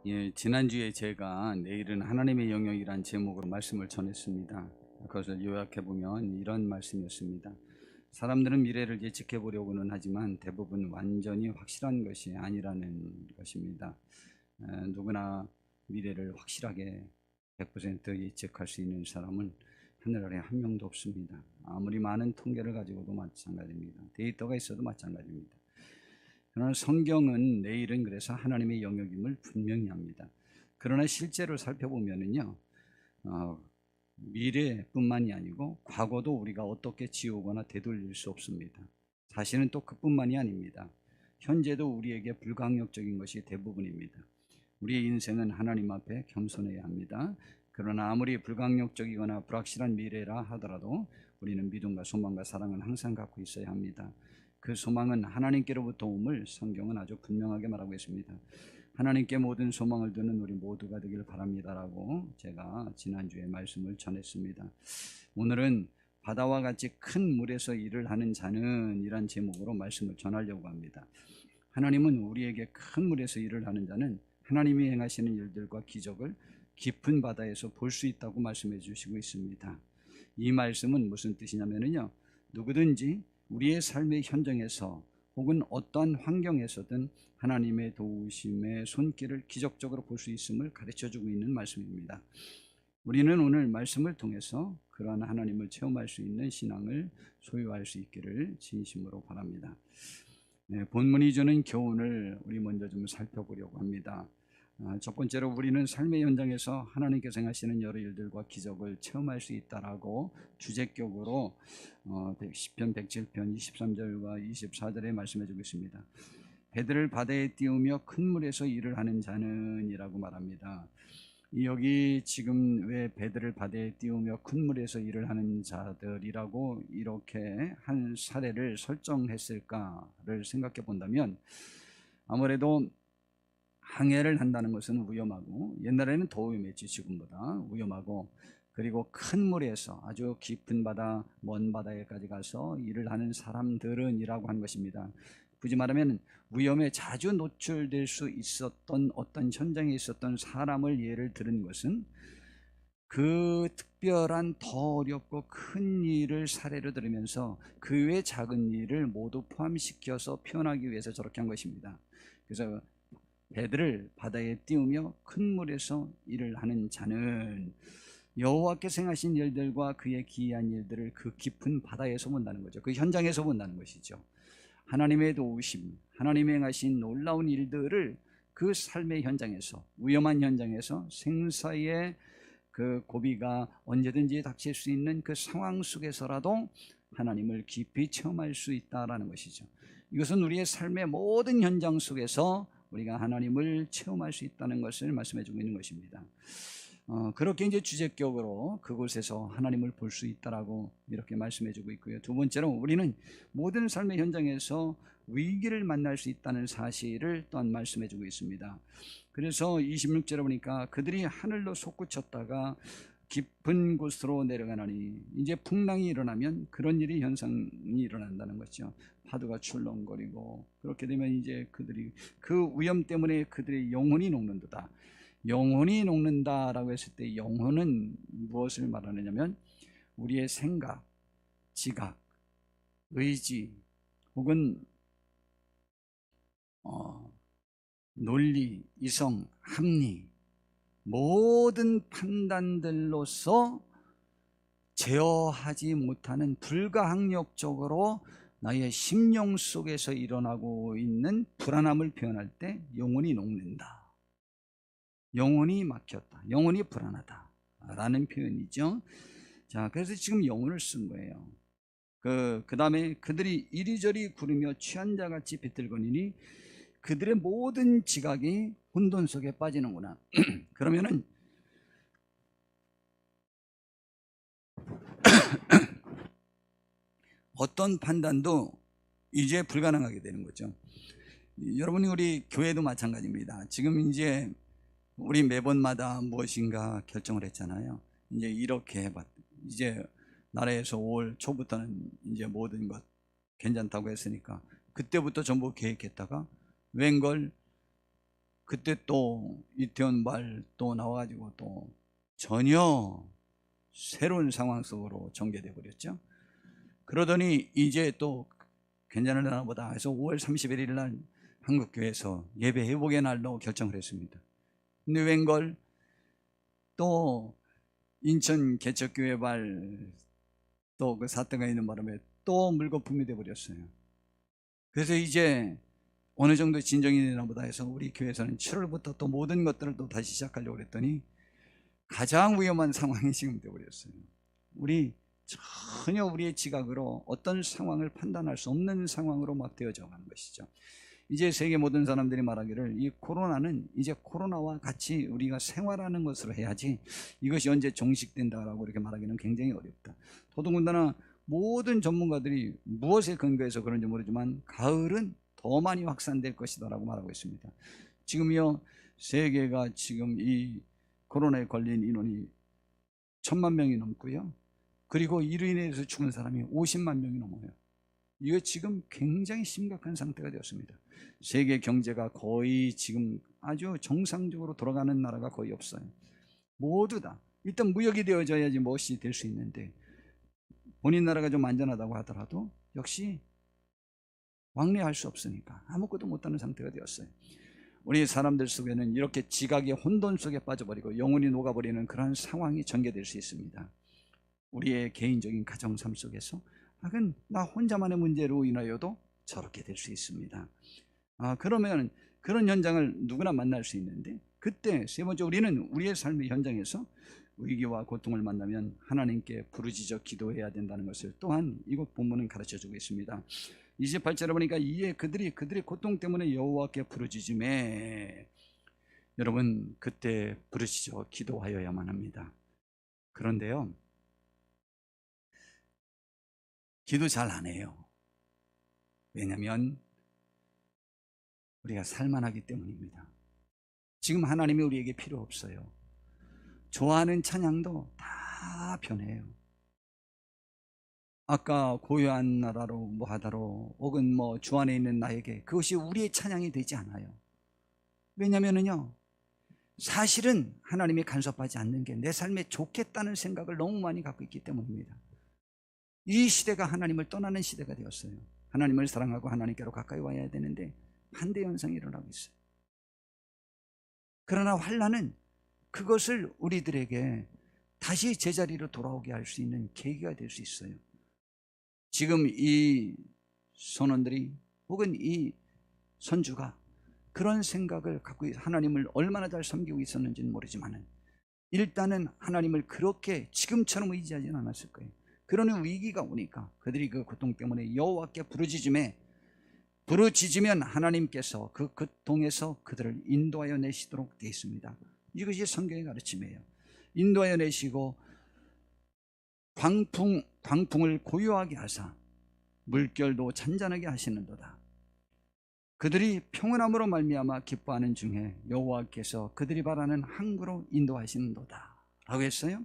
예, 지난주에 제가 내일은 하나님의 영역이란 제목으로 말씀을 전했습니다. 그것을 요약해 보면 이런 말씀이었습니다. 사람들은 미래를 예측해 보려고는 하지만 대부분 완전히 확실한 것이 아니라는 것입니다. 누구나 미래를 확실하게 100% 예측할 수 있는 사람은 하늘 아래 한 명도 없습니다. 아무리 많은 통계를 가지고도 마찬가지입니다. 데이터가 있어도 마찬가지입니다. 그러나 성경은 내일은 그래서 하나님의 영역임을 분명히 합니다. 그러나 실제로 살펴보면은요, 미래뿐만이 아니고 과거도 우리가 어떻게 지우거나 되돌릴 수 없습니다. 사실은 또 그뿐만이 아닙니다. 현재도 우리에게 불가항력적인 것이 대부분입니다. 우리의 인생은 하나님 앞에 겸손해야 합니다. 그러나 아무리 불가항력적이거나 불확실한 미래라 하더라도 우리는 믿음과 소망과 사랑은 항상 갖고 있어야 합니다. 그 소망은 하나님께로부터 옴을 성경은 아주 분명하게 말하고 있습니다. 하나님께 모든 소망을 두는 우리 모두가 되길 바랍니다라고 제가 지난주에 말씀을 전했습니다. 오늘은 바다와 같이 큰 물에서 일을 하는 자는 이란 제목으로 말씀을 전하려고 합니다. 하나님은 우리에게 큰 물에서 일을 하는 자는 하나님이 행하시는 일들과 기적을 깊은 바다에서 볼 수 있다고 말씀해 주시고 있습니다. 이 말씀은 무슨 뜻이냐면요, 누구든지 우리의 삶의 현장에서 혹은 어떠한 환경에서든 하나님의 도우심의 손길을 기적적으로 볼 수 있음을 가르쳐주고 있는 말씀입니다. 우리는 오늘 말씀을 통해서 그러한 하나님을 체험할 수 있는 신앙을 소유할 수 있기를 진심으로 바랍니다. 본문이 주는 교훈을 우리 먼저 좀 살펴보려고 합니다. 첫 번째로 우리는 삶의 현장에서 하나님께서 행하시는 여러 일들과 기적을 체험할 수 있다라고 주제격으로 시편 107편 23절과 24절에 말씀해 주고 있습니다. 배들을 바다에 띄우며 큰 물에서 일을 하는 자는 이라고 말합니다. 여기 지금 왜 배들을 바다에 띄우며 큰 물에서 일을 하는 자들이라고 이렇게 한 사례를 설정했을까를 생각해 본다면, 아무래도 항해를 한다는 것은 위험하고, 옛날에는 더 위험했지 지금보다 위험하고, 그리고 큰 물에서 아주 깊은 바다, 먼 바다에까지 가서 일을 하는 사람들은 이라고 한 것입니다. 굳이 말하면 위험에 자주 노출될 수 있었던 어떤 현장에 있었던 사람을 예를 들은 것은 그 특별한 더 어렵고 큰 일을 사례로 들으면서 그 외 작은 일을 모두 포함시켜서 표현하기 위해서 저렇게 한 것입니다. 그래서 배들을 바다에 띄우며 큰 물에서 일을 하는 자는 여호와께서 행하신 일들과 그의 기이한 일들을 그 깊은 바다에서 본다는 거죠. 그 현장에서 본다는 것이죠. 하나님의 도우심, 하나님이 행하신 놀라운 일들을 그 삶의 현장에서, 위험한 현장에서, 생사의 그 고비가 언제든지 닥칠 수 있는 그 상황 속에서라도 하나님을 깊이 체험할 수 있다라는 것이죠. 이것은 우리의 삶의 모든 현장 속에서 우리가 하나님을 체험할 수 있다는 것을 말씀해 주고 있는 것입니다. 그렇게 이제 주제격으로 그곳에서 하나님을 볼 수 있다라고 이렇게 말씀해 주고 있고요. 두 번째로 우리는 모든 삶의 현장에서 위기를 만날 수 있다는 사실을 또한 말씀해 주고 있습니다. 그래서 26절에 보니까 그들이 하늘로 솟구쳤다가 깊은 곳으로 내려가나니, 이제 풍랑이 일어나면 그런 일이 현상이 일어난다는 거죠. 파도가 출렁거리고, 그렇게 되면 이제 그들이 그 위험 때문에 그들의 영혼이 녹는다. 영혼이 녹는다라고 했을 때 영혼은 무엇을 말하느냐면 우리의 생각, 지각, 의지 혹은 논리, 이성, 합리, 모든 판단들로서 제어하지 못하는 불가항력적으로 나의 심령 속에서 일어나고 있는 불안함을 표현할 때 영혼이 녹는다, 영혼이 막혔다, 영혼이 불안하다 라는 표현이죠. 자, 그래서 지금 영혼을 쓴 거예요. 그 다음에 그들이 이리저리 구르며 취한 자같이 비틀거리니 그들의 모든 지각이 혼돈 속에 빠지는구나. 그러면은 어떤 판단도 이제 불가능하게 되는 거죠. 여러분이 우리 교회도 마찬가지입니다. 지금 이제 우리 매번마다 무엇인가 결정을 했잖아요. 이제 이렇게 해봐. 이제 나라에서 5월 초부터는 이제 모든 것 괜찮다고 했으니까 그때부터 전부 계획했다가 웬걸 그때 또 이태원 말 또 나와가지고 또 전혀 새로운 상황 속으로 전개돼 버렸죠. 그러더니 이제 또 괜찮으려나 보다 해서 5월 31일 날 한국교회에서 예배 회복의 날로 결정을 했습니다. 근데 웬걸 또 인천 개척교회 발 또 그 사태가 있는 바람에 또 물거품이 돼 버렸어요. 그래서 이제 어느 정도 진정이 되나 보다 해서 우리 교회에서는 7월부터 또 모든 것들을 또 다시 시작하려고 했더니 가장 위험한 상황이 지금 되어버렸어요. 우리 전혀 우리의 지각으로 어떤 상황을 판단할 수 없는 상황으로 막 되어져 가는 것이죠. 이제 세계 모든 사람들이 말하기를 이 코로나는 이제 코로나와 같이 우리가 생활하는 것으로 해야지 이것이 언제 종식된다라고 이렇게 말하기는 굉장히 어렵다. 더더군다나 모든 전문가들이 무엇에 근거해서 그런지 모르지만 가을은 더 많이 확산될 것이다 라고 말하고 있습니다. 지금요 세계가 지금 이 코로나에 걸린 인원이 1000만 명이 넘고요, 그리고 이로 인해서 죽은 사람이 50만 명이 넘어요. 이거 지금 굉장히 심각한 상태가 되었습니다. 세계 경제가 거의 지금 아주 정상적으로 돌아가는 나라가 거의 없어요. 모두 다 일단 무역이 되어져야지 무엇이 될 수 있는데, 본인 나라가 좀 안전하다고 하더라도 역시 왕래할 수 없으니까 아무것도 못하는 상태가 되었어요. 우리 사람들 속에는 이렇게 지각의 혼돈 속에 빠져버리고 영혼이 녹아버리는 그런 상황이 전개될 수 있습니다. 우리의 개인적인 가정삶 속에서 나 혼자만의 문제로 인하여도 저렇게 될 수 있습니다. 그러면 그런 현장을 누구나 만날 수 있는데, 그때 세 번째 우리는 우리의 삶의 현장에서 위기와 고통을 만나면 하나님께 부르짖어 기도해야 된다는 것을 또한 이곳 본문은 가르쳐주고 있습니다. 28절에 보니까 이에 그들의 고통 때문에 여호와께 부르짖음에, 여러분 그때 부르짖어 기도하여야만 합니다. 그런데요 기도 잘 안 해요. 왜냐하면 우리가 살만하기 때문입니다. 지금 하나님이 우리에게 필요 없어요. 좋아하는 찬양도 다 변해요. 아까 고요한 나라로 뭐 하다로 혹은 뭐 주 안에 있는 나에게 그것이 우리의 찬양이 되지 않아요. 왜냐면은요 사실은 하나님이 간섭하지 않는 게 내 삶에 좋겠다는 생각을 너무 많이 갖고 있기 때문입니다. 이 시대가 하나님을 떠나는 시대가 되었어요. 하나님을 사랑하고 하나님께로 가까이 와야 되는데 반대 현상이 일어나고 있어요. 그러나 환난은 그것을 우리들에게 다시 제자리로 돌아오게 할 수 있는 계기가 될 수 있어요. 지금 이 선원들이 혹은 이 선주가 그런 생각을 갖고 하나님을 얼마나 잘 섬기고 있었는지는 모르지만 일단은 하나님을 그렇게 지금처럼 의지하지는 않았을 거예요. 그러는 위기가 오니까 그들이 그 고통 때문에 여호와께 부르짖으면 하나님께서 그 고통에서 그들을 인도하여 내시도록 되어 있습니다. 이것이 성경의 가르침이에요. 인도하여 내시고 광풍을 고요하게 하사 물결도 잔잔하게 하시는도다. 그들이 평온함으로 말미암아 기뻐하는 중에 여호와께서 그들이 바라는 항구로 인도하시는도다 라고 했어요.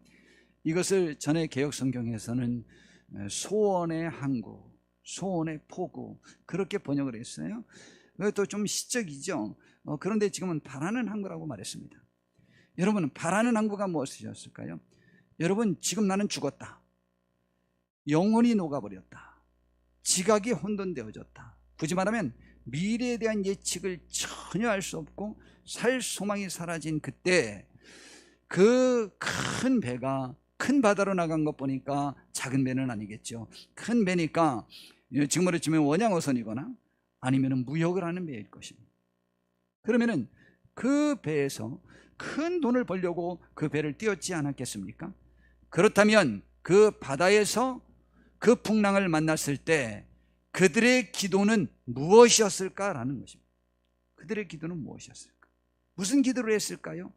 이것을 전에 개역 성경에서는 소원의 항구, 소원의 포구 그렇게 번역을 했어요. 그것도 좀 시적이죠. 그런데 지금은 바라는 항구라고 말했습니다. 여러분 바라는 항구가 무엇이었을까요? 여러분 지금 나는 죽었다, 영혼이 녹아버렸다, 지각이 혼돈되어졌다, 굳이 말하면 미래에 대한 예측을 전혀 할 수 없고 살 소망이 사라진 그때 그 큰 배가 큰 바다로 나간 것 보니까 작은 배는 아니겠죠. 큰 배니까 지금으로 치면 원양어선이거나 아니면 무역을 하는 배일 것입니다. 그러면은 그 배에서 큰 돈을 벌려고 그 배를 띄웠지 않았겠습니까? 그렇다면 그 바다에서 그 풍랑을 만났을 때 그들의 기도는 무엇이었을까라는 것입니다. 그들의 기도는 무엇이었을까? 무슨 기도를 했을까요?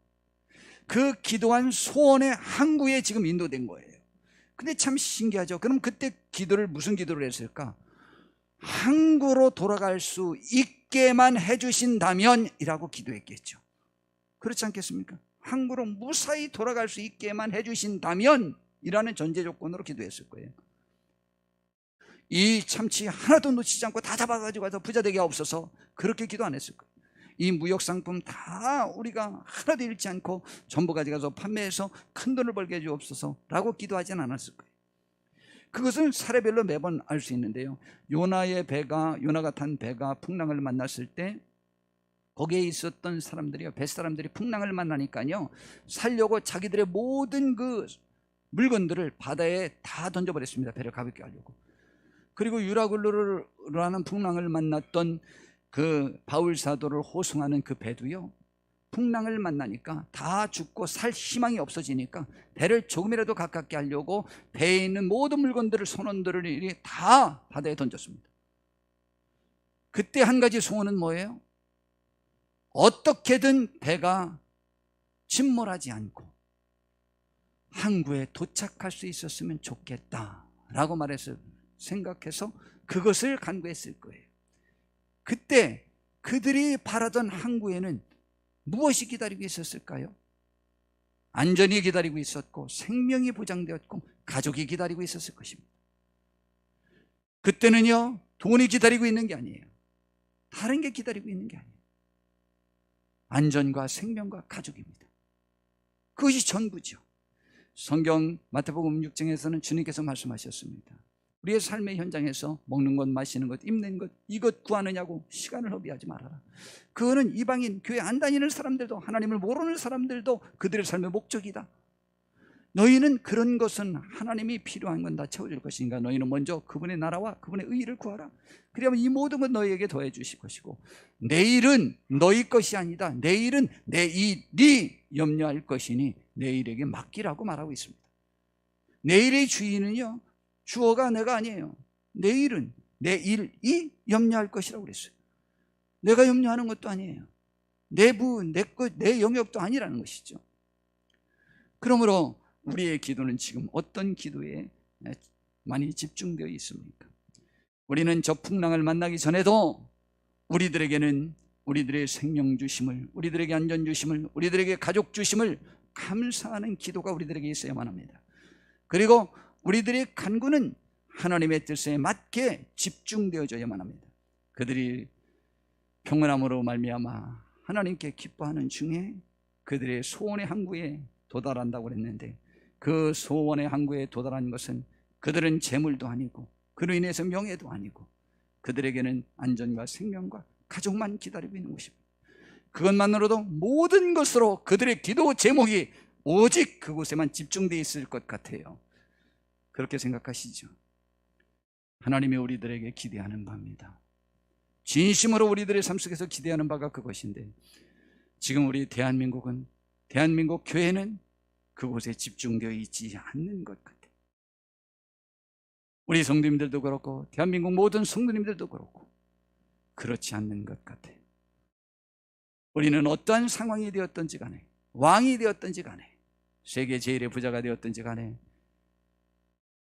그 기도한 소원의 항구에 지금 인도된 거예요. 근데 참 신기하죠. 그럼 그때 기도를 무슨 기도를 했을까? 항구로 돌아갈 수 있게만 해주신다면 이라고 기도했겠죠. 그렇지 않겠습니까? 항구로 무사히 돌아갈 수 있게만 해주신다면 이라는 전제 조건으로 기도했을 거예요. 이 참치 하나도 놓치지 않고 다 잡아가지고 와서 부자 되게 하옵소서 그렇게 기도 안 했을 거예요. 이 무역 상품 다 우리가 하나도 잃지 않고 전부 가져가서 판매해서 큰 돈을 벌게 해주옵소서라고 기도하진 않았을 거예요. 그것은 사례별로 매번 알 수 있는데요, 요나가 탄 배가 풍랑을 만났을 때 거기에 있었던 사람들이요, 뱃사람들이 풍랑을 만나니까요, 살려고 자기들의 모든 그 물건들을 바다에 다 던져버렸습니다. 배를 가볍게 하려고. 그리고 유라굴로라는 풍랑을 만났던 그 바울 사도를 호송하는 그 배도요, 풍랑을 만나니까 다 죽고 살 희망이 없어지니까 배를 조금이라도 가깝게 하려고 배에 있는 모든 물건들을, 선원들을 다 바다에 던졌습니다. 그때 한 가지 소원은 뭐예요? 어떻게든 배가 침몰하지 않고 항구에 도착할 수 있었으면 좋겠다라고 말해서 생각해서 그것을 간구했을 거예요. 그때 그들이 바라던 항구에는 무엇이 기다리고 있었을까요? 안전이 기다리고 있었고, 생명이 보장되었고, 가족이 기다리고 있었을 것입니다. 그때는요, 돈이 기다리고 있는 게 아니에요. 다른 게 기다리고 있는 게 아니에요. 안전과 생명과 가족입니다. 그것이 전부죠. 성경 마태복음 6장에서는 주님께서 말씀하셨습니다. 우리의 삶의 현장에서 먹는 것, 마시는 것, 입는 것, 이것 구하느냐고 시간을 허비하지 말아라. 그거는 이방인, 교회 안 다니는 사람들도, 하나님을 모르는 사람들도 그들의 삶의 목적이다. 너희는 그런 것은 하나님이 필요한 건 다 채워줄 것인가. 너희는 먼저 그분의 나라와 그분의 의의를 구하라. 그러면 이 모든 건 너희에게 더해 주실 것이고, 내일은 너희 것이 아니다. 내일은 내 일이 염려할 것이니 내일에게 맡기라고 말하고 있습니다. 내일의 주인은요, 주어가 내가 아니에요. 내일은 내 일이 염려할 것이라고 그랬어요. 내가 염려하는 것도 아니에요. 내 영역도 아니라는 것이죠. 그러므로 우리의 기도는 지금 어떤 기도에 많이 집중되어 있습니까? 우리는 저 풍랑을 만나기 전에도 우리들에게는 우리들의 생명 주심을, 우리들에게 안전 주심을, 우리들에게 가족 주심을 감사하는 기도가 우리들에게 있어야만 합니다. 그리고 우리들의 간구는 하나님의 뜻에 맞게 집중되어져야만 합니다. 그들이 평안함으로 말미암아 하나님께 기뻐하는 중에 그들의 소원의 항구에 도달한다고 그랬는데, 그 소원의 항구에 도달한 것은 그들은 재물도 아니고 그로 인해서 명예도 아니고 그들에게는 안전과 생명과 가족만 기다리고 있는 것입니다. 그것만으로도 모든 것으로 그들의 기도 제목이 오직 그곳에만 집중되어 있을 것 같아요. 그렇게 생각하시죠? 하나님이 우리들에게 기대하는 바입니다. 진심으로 우리들의 삶 속에서 기대하는 바가 그것인데, 지금 우리 대한민국 교회는 그곳에 집중되어 있지 않는 것 같아요. 우리 성도님들도 그렇고 대한민국 모든 성도님들도 그렇고 그렇지 않는 것 같아요. 우리는 어떠한 상황이 되었든지 간에, 왕이 되었든지 간에, 세계 제일의 부자가 되었든지 간에,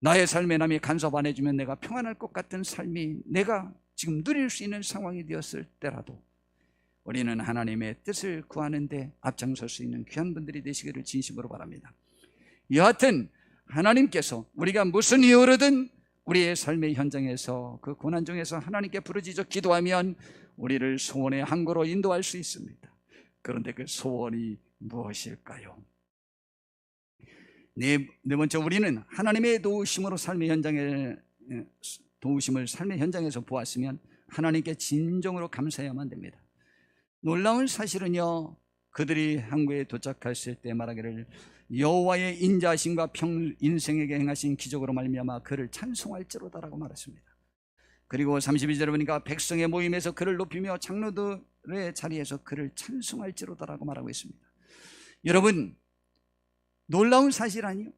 나의 삶에 남이 간섭 안 해주면 내가 평안할 것 같은 삶이 내가 지금 누릴 수 있는 상황이 되었을 때라도 우리는 하나님의 뜻을 구하는데 앞장설 수 있는 귀한 분들이 되시기를 진심으로 바랍니다. 여하튼 하나님께서 우리가 무슨 이유로든 우리의 삶의 현장에서, 그 고난 중에서 하나님께 부르짖어 기도하면 우리를 소원의 항구로 인도할 수 있습니다. 그런데 그 소원이 무엇일까요? 네 번째, 우리는 하나님의 도우심을 삶의 현장에서 보았으면 하나님께 진정으로 감사해야만 됩니다. 놀라운 사실은요, 그들이 항구에 도착했을 때 말하기를 여호와의 인자하심과 인생에게 행하신 기적으로 말미암아 그를 찬송할지로다라고 말했습니다. 그리고 32절에 보니까 백성의 모임에서 그를 높이며 장로들의 자리에서 그를 찬송할지로다라고 말하고 있습니다. 여러분, 놀라운 사실 아니요?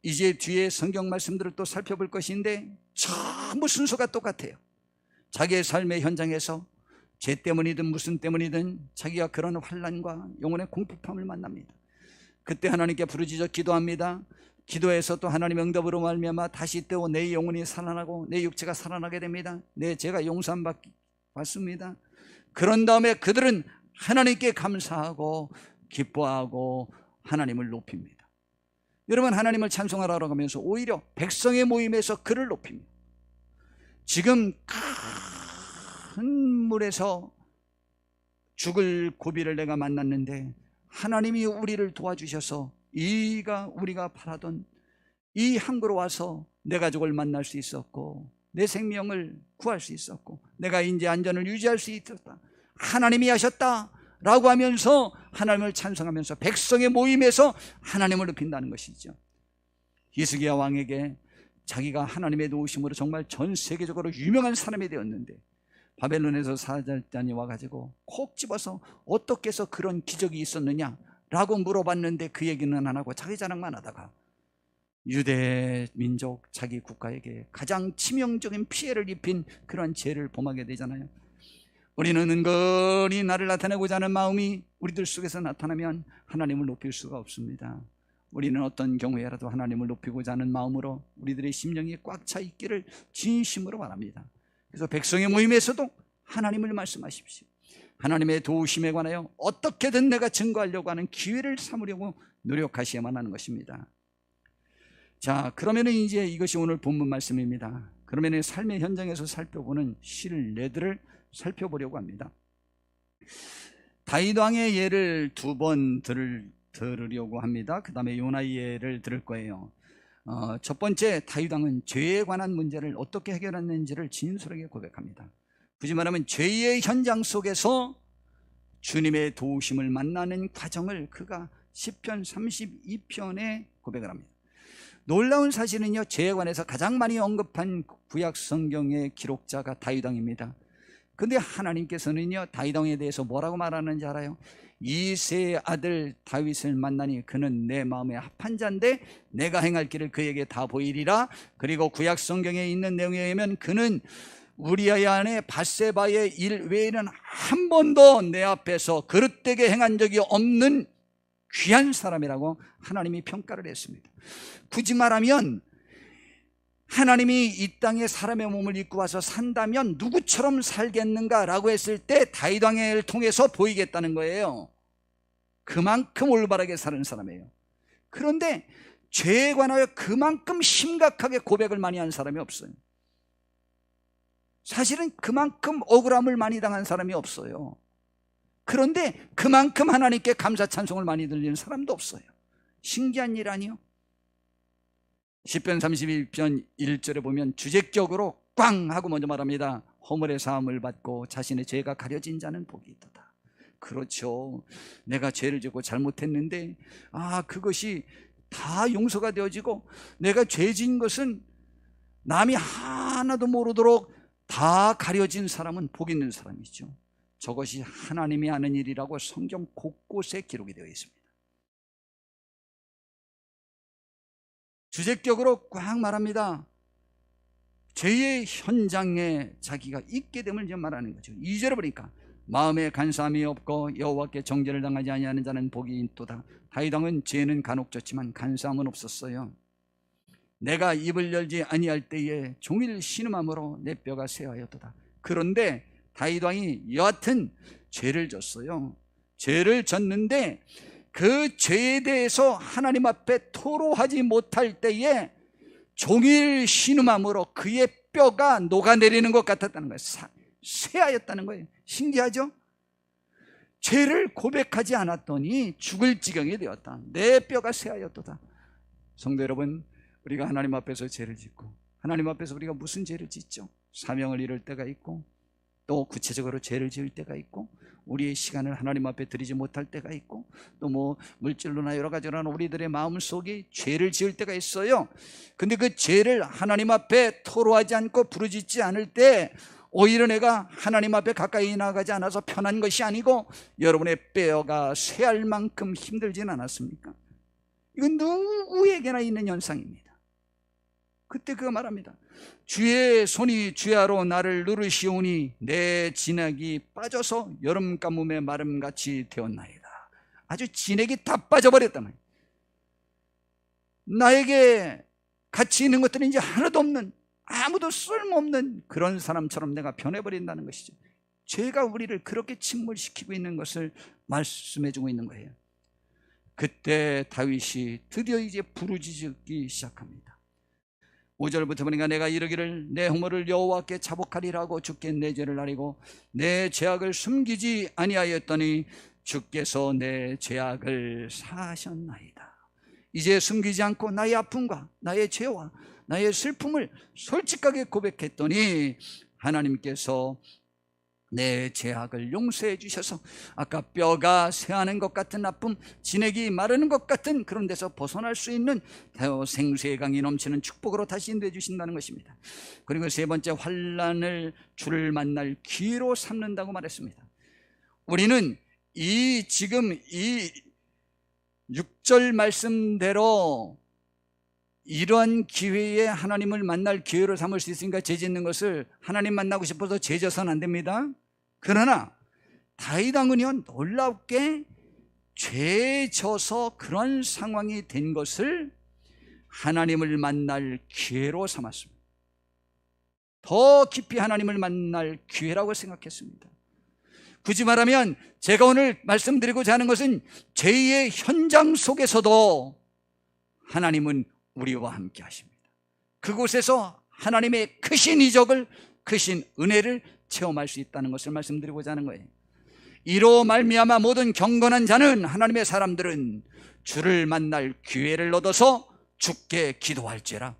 이제 뒤에 성경 말씀들을 또 살펴볼 것인데 전부 순서가 똑같아요. 자기의 삶의 현장에서 죄 때문이든 무슨 때문이든 자기가 그런 환난과 영혼의 공포함을 만납니다. 그때 하나님께 부르짖어 기도합니다. 기도해서 또 하나님의 응답으로 말미암아 다시 또 내 영혼이 살아나고 내 육체가 살아나게 됩니다. 내 죄가 용서받습니다. 그런 다음에 그들은 하나님께 감사하고 기뻐하고 하나님을 높입니다. 여러분, 하나님을 찬송하라고 하면서 오히려 백성의 모임에서 그를 높입니다. 지금 큰 물에서 죽을 고비를 내가 만났는데 하나님이 우리를 도와주셔서 우리가 바라던 이 항구로 와서 내 가족을 만날 수 있었고 내 생명을 구할 수 있었고 내가 이제 안전을 유지할 수 있었다. 하나님이 하셨다 라고 하면서 하나님을 찬송하면서 백성의 모임에서 하나님을 높인다는 것이죠. 히스기야 왕에게 자기가 하나님의 도우심으로 정말 전 세계적으로 유명한 사람이 되었는데 바벨론에서 사절단이 와가지고 콕 집어서 어떻게 해서 그런 기적이 있었느냐라고 물어봤는데 그 얘기는 안 하고 자기 자랑만 하다가 유대 민족 자기 국가에게 가장 치명적인 피해를 입힌 그런 죄를 범하게 되잖아요. 우리는 은근히 나를 나타내고자 하는 마음이 우리들 속에서 나타나면 하나님을 높일 수가 없습니다. 우리는 어떤 경우에라도 하나님을 높이고자 하는 마음으로 우리들의 심령이 꽉 차 있기를 진심으로 바랍니다. 그래서 백성의 모임에서도 하나님을 말씀하십시오. 하나님의 도우심에 관하여 어떻게든 내가 증거하려고 하는 기회를 삼으려고 노력하셔야만 하는 것입니다. 자, 그러면 이제 이것이 오늘 본문 말씀입니다. 그러면 삶의 현장에서 살펴보는 신뢰들을 살펴보려고 합니다. 다윗 왕의 예를 두 번 들으려고 합니다. 그 다음에 요나의 예를 들을 거예요. 첫 번째, 다윗 왕은 죄에 관한 문제를 어떻게 해결했는지를 진솔하게 고백합니다. 굳이 말하면 죄의 현장 속에서 주님의 도우심을 만나는 과정을 그가 시편 32편에 고백을 합니다. 놀라운 사실은요, 죄에 관해서 가장 많이 언급한 구약 성경의 기록자가 다윗 왕입니다. 근데 하나님께서는요, 다윗 왕에 대해서 뭐라고 말하는지 알아요? 이새의 아들 다윗을 만나니 그는 내 마음에 합한 자인데 내가 행할 길을 그에게 다 보이리라. 그리고 구약 성경에 있는 내용에 의하면 그는 우리아의 아내 밧세바의 일 외에는 한 번도 내 앞에서 그릇되게 행한 적이 없는 귀한 사람이라고 하나님이 평가를 했습니다. 굳이 말하면 하나님이 이 땅에 사람의 몸을 입고 와서 산다면 누구처럼 살겠는가라고 했을 때 다윗 왕을 통해서 보이겠다는 거예요. 그만큼 올바르게 사는 사람이에요. 그런데 죄에 관하여 그만큼 심각하게 고백을 많이 한 사람이 없어요. 사실은 그만큼 억울함을 많이 당한 사람이 없어요. 그런데 그만큼 하나님께 감사 찬송을 많이 들리는 사람도 없어요. 신기한 일 아니요? 시편 31편 1절에 보면 주제격으로 꽝 하고 먼저 말합니다. 허물의 사함을 받고 자신의 죄가 가려진 자는 복이 있도다. 그렇죠. 내가 죄를 짓고 잘못했는데 그것이 다 용서가 되어지고 내가 죄 지은 것은 남이 하나도 모르도록 다 가려진 사람은 복 있는 사람이죠. 저것이 하나님이 하는 일이라고 성경 곳곳에 기록이 되어 있습니다. 주제격으로 꽉 말합니다. 죄의 현장에 자기가 있게 됨을 말하는 거죠. 2절에 보니까 마음에 간사함이 없고 여호와께 정죄를 당하지 아니하는 자는 복이 있도다. 다윗 왕은 죄는 간혹 졌지만 간사함은 없었어요. 내가 입을 열지 아니할 때에 종일 신음함으로 내 뼈가 쇠하였도다. 그런데 다윗 왕이 여하튼 죄를 졌어요. 죄를 졌는데 그 죄에 대해서 하나님 앞에 토로하지 못할 때에 종일 신음함으로 그의 뼈가 녹아내리는 것 같았다는 거예요. 쇠하였다는 거예요. 신기하죠? 죄를 고백하지 않았더니 죽을 지경이 되었다. 내 뼈가 쇠하였도다. 성도 여러분, 우리가 하나님 앞에서 죄를 짓고 하나님 앞에서 우리가 무슨 죄를 짓죠? 사명을 이룰 때가 있고 또 구체적으로 죄를 지을 때가 있고 우리의 시간을 하나님 앞에 드리지 못할 때가 있고 또 물질로나 여러 가지로 우리들의 마음속에 죄를 지을 때가 있어요. 근데 그 죄를 하나님 앞에 토로하지 않고 부르짖지 않을 때 오히려 내가 하나님 앞에 가까이 나가지 않아서 편한 것이 아니고 여러분의 뼈가 쇠할 만큼 힘들진 않았습니까? 이건 누구에게나 있는 현상입니다. 그때 그가 말합니다. 주의 손이 주야로 나를 누르시오니 내 진액이 빠져서 여름 가뭄의 마름같이 되었나이다. 아주 진액이 다 빠져버렸단 말이에요. 나에게 가치 있는 것들이 이제 하나도 없는, 아무도 쓸모없는 그런 사람처럼 내가 변해버린다는 것이죠. 죄가 우리를 그렇게 침몰시키고 있는 것을 말씀해주고 있는 거예요. 그때 다윗이 드디어 이제 부르짖기 시작합니다. 5절부터 보니까 내가 이르기를 내 허물을 여호와께 자복하리라 하고 주께 내 죄를 아리고 내 죄악을 숨기지 아니하였더니 주께서 내 죄악을 사하셨나이다. 이제 숨기지 않고 나의 아픔과 나의 죄와 나의 슬픔을 솔직하게 고백했더니 하나님께서 내 죄악을 용서해 주셔서 아까 뼈가 쇠하는 것 같은 아픔, 진액이 마르는 것 같은 그런 데서 벗어날 수 있는 생수의 강이 넘치는 축복으로 다시 인도해 주신다는 것입니다. 그리고 세 번째, 환난을 주를 만날 기회로 삼는다고 말했습니다. 우리는 지금 이 6절 말씀대로 이러한 기회에 하나님을 만날 기회로 삼을 수 있으니까 죄 짓는 것을 하나님 만나고 싶어서 죄 져서는 안 됩니다. 그러나 다윗 왕은요, 놀랍게 죄 져서 그런 상황이 된 것을 하나님을 만날 기회로 삼았습니다. 더 깊이 하나님을 만날 기회라고 생각했습니다. 굳이 말하면 제가 오늘 말씀드리고자 하는 것은 죄의 현장 속에서도 하나님은 우리와 함께 하십니다. 그곳에서 하나님의 크신 이적을, 크신 은혜를 체험할 수 있다는 것을 말씀드리고자 하는 거예요. 이로 말미암아 모든 경건한 자는, 하나님의 사람들은 주를 만날 기회를 얻어서 주께 기도할지라.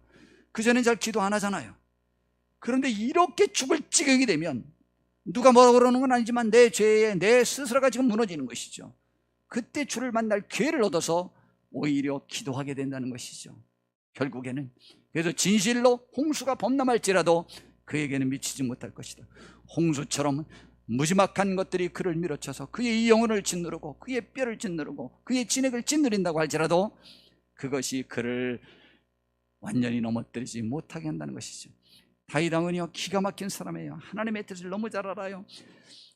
그전엔 잘 기도 안 하잖아요. 그런데 이렇게 죽을 지경이 되면, 누가 뭐라고 그러는 건 아니지만 내 죄에 내 스스로가 지금 무너지는 것이죠. 그때 주를 만날 기회를 얻어서 오히려 기도하게 된다는 것이죠. 결국에는 그래서 진실로 홍수가 범람할지라도 그에게는 미치지 못할 것이다. 홍수처럼 무지막한 것들이 그를 밀어쳐서 그의 이 영혼을 짓누르고 그의 뼈를 짓누르고 그의 진액을 짓누린다고 할지라도 그것이 그를 완전히 넘어뜨리지 못하게 한다는 것이죠. 다윗 왕은요, 기가 막힌 사람이에요. 하나님의 뜻을 너무 잘 알아요.